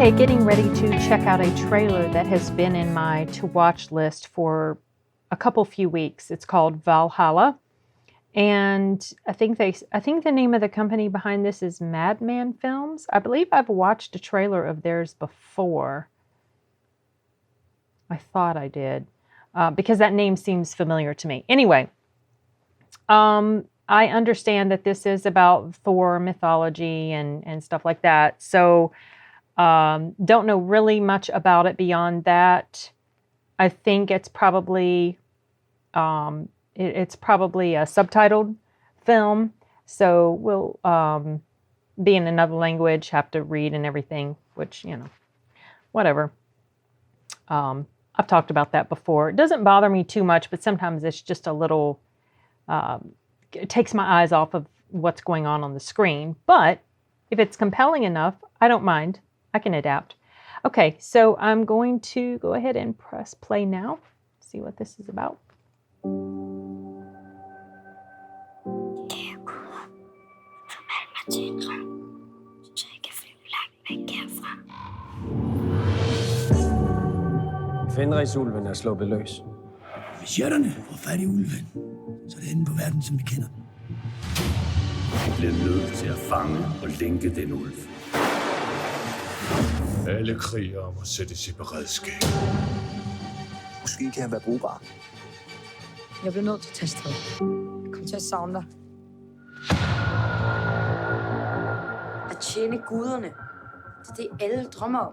Okay, getting ready to check out a trailer that has been in my to-watch list for a few weeks. It's called Valhalla, and I think the name of the company behind this is Madman Films. I believe I've watched a trailer of theirs before. I thought I did, because that name seems familiar to me. Anyway, I understand that this is about Thor mythology and stuff like that. So don't know really much about it beyond that. I think it's probably it's probably a subtitled film, so we'll be in another language, have to read and everything, which, you know, whatever. I've talked about that before. It doesn't bother me too much, but sometimes it's just a little, it takes my eyes off of what's going on the screen. But if it's compelling enough, I don't mind. I can adapt. Okay, so I'm going to go ahead and press play now. See what this is about. Fenrisulven er sluppet løs. Hvis jætterne får fat i ulven, så er det enden på verden, som vi kender. Vi bliver nødt til at fange og lænke den ulv. Alle krigere må sættes i beredskab. Måske kan han være brugbar. Jeg bliver nødt til at tage sted. Jeg kommer til at savne dig. At tjene guderne. Det er det, alle drømmer om.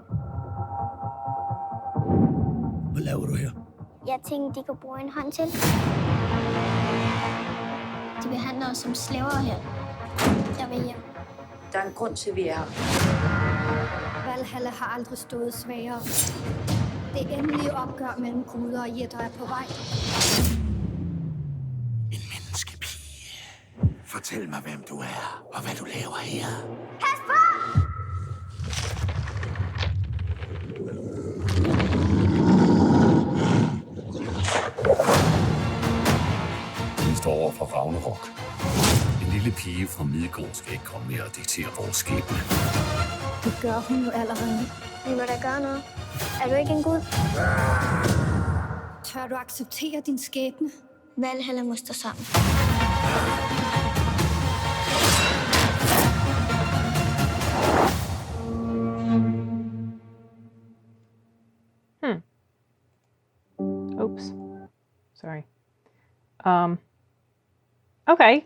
Hvad laver du her? Jeg tænkte, de kan bruge en hånd til. De behandler os som slaver her. Jeg vil hjem. Der er en grund til, at vi er her. Valhalla har aldrig stået svagere. Det endelige opgør mellem guder og jætter er på vej. En menneskepige. Fortæl mig, hvem du er, og hvad du laver her. Pas på! Vi står over for Ragnarok. En lille pige fra Midgård skal ikke komme med og diktere vores skæbne. Det gør hun jo allerede. Vi må da gøre noget. Er du ikke en gud? Tør du acceptere din skæbne? Valhalla må stå sammen. Oops. Sorry. Okay.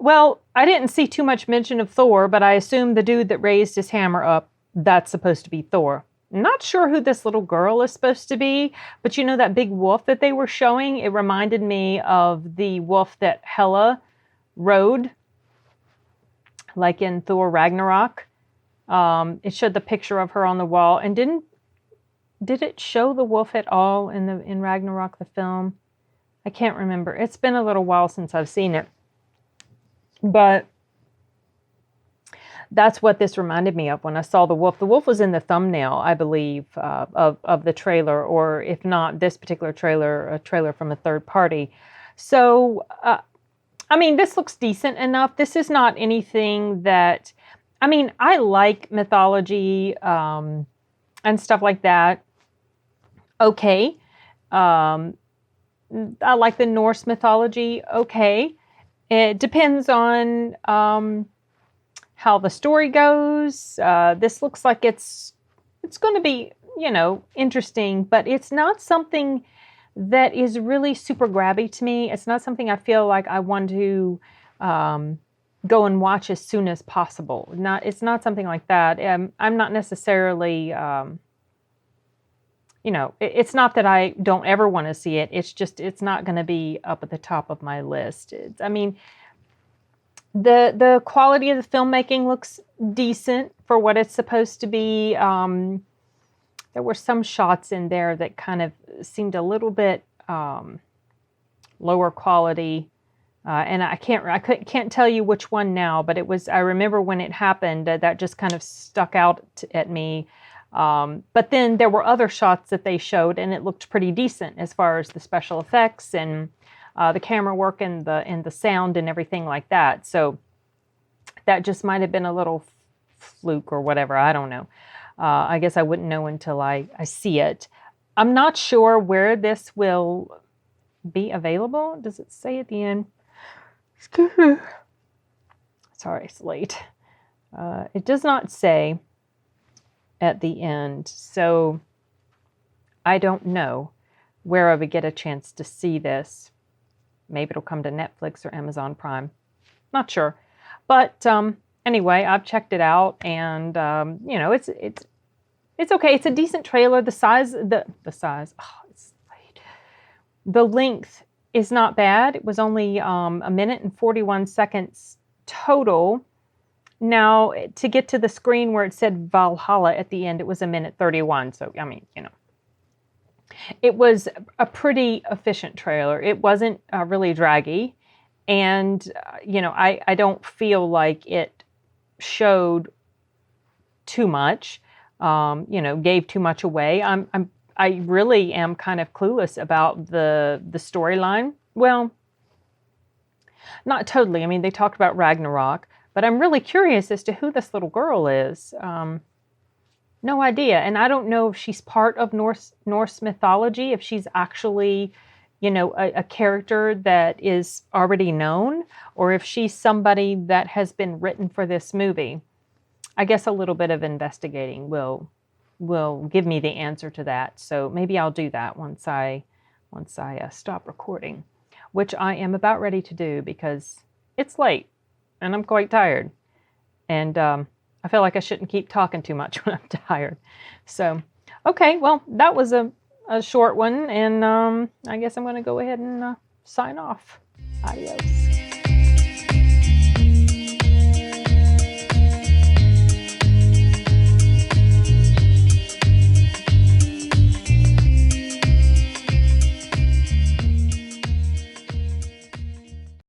Well, I didn't see too much mention of Thor, but I assume the dude that raised his hammer up, that's supposed to be Thor. Not sure who this little girl is supposed to be, but you know that big wolf that they were showing? It reminded me of the wolf that Hela rode, like in Thor Ragnarok. It showed the picture of her on the wall, and did it show the wolf at all in Ragnarok, the film? I can't remember. It's been a little while since I've seen it. But that's what this reminded me of when I saw the wolf. The wolf was in the thumbnail, I believe, of the trailer, or if not this particular trailer, a trailer from a third party. So, I mean, this looks decent enough. This is not anything that, I mean, I like mythology and stuff like that. Okay. I like the Norse mythology. Okay. It depends on how the story goes. This looks like it's going to be, you know, interesting, but it's not something that is really super grabby to me. It's not something I feel like I want to go and watch as soon as possible. It's not something like that. I'm not necessarily, you know, it's not that I don't ever want to see it. It's just, it's not going to be up at the top of my list. I mean, the quality of the filmmaking looks decent for what it's supposed to be. There were some shots in there that kind of seemed a little bit lower quality. And I can't tell you which one now, but it was, I remember when it happened, that just kind of stuck out at me. But then there were other shots that they showed, and it looked pretty decent as far as the special effects and the camera work and the sound and everything like that. So that just might have been a little fluke or whatever. I don't know. I guess I wouldn't know until I see it. I'm not sure where this will be available. Does it say at the end? Excuse me. Sorry, it's late. It does not say at the end, so I don't know where I would get a chance to see this. Maybe it'll come to Netflix or Amazon Prime. Not sure. But anyway, I've checked it out, and you know, it's okay. It's a decent trailer. The size. Oh, it's late. The length is not bad. It was only a minute and 41 seconds total. Now, to get to the screen where it said Valhalla at the end, it was a minute 31. So, I mean, you know, it was a pretty efficient trailer. It wasn't really draggy. And, you know, I don't feel like it showed too much, you know, gave too much away. I really am kind of clueless about the storyline. Well, not totally. I mean, they talked about Ragnarok, but I'm really curious as to who this little girl is. No idea. And I don't know if she's part of Norse mythology, if she's actually, you know, a character that is already known, or if she's somebody that has been written for this movie. I guess a little bit of investigating will give me the answer to that. So maybe I'll do that once I stop recording, which I am about ready to do because it's late and I'm quite tired. And I feel like I shouldn't keep talking too much when I'm tired. So, okay, well, that was a short one, and I guess I'm going to go ahead and sign off. Adios.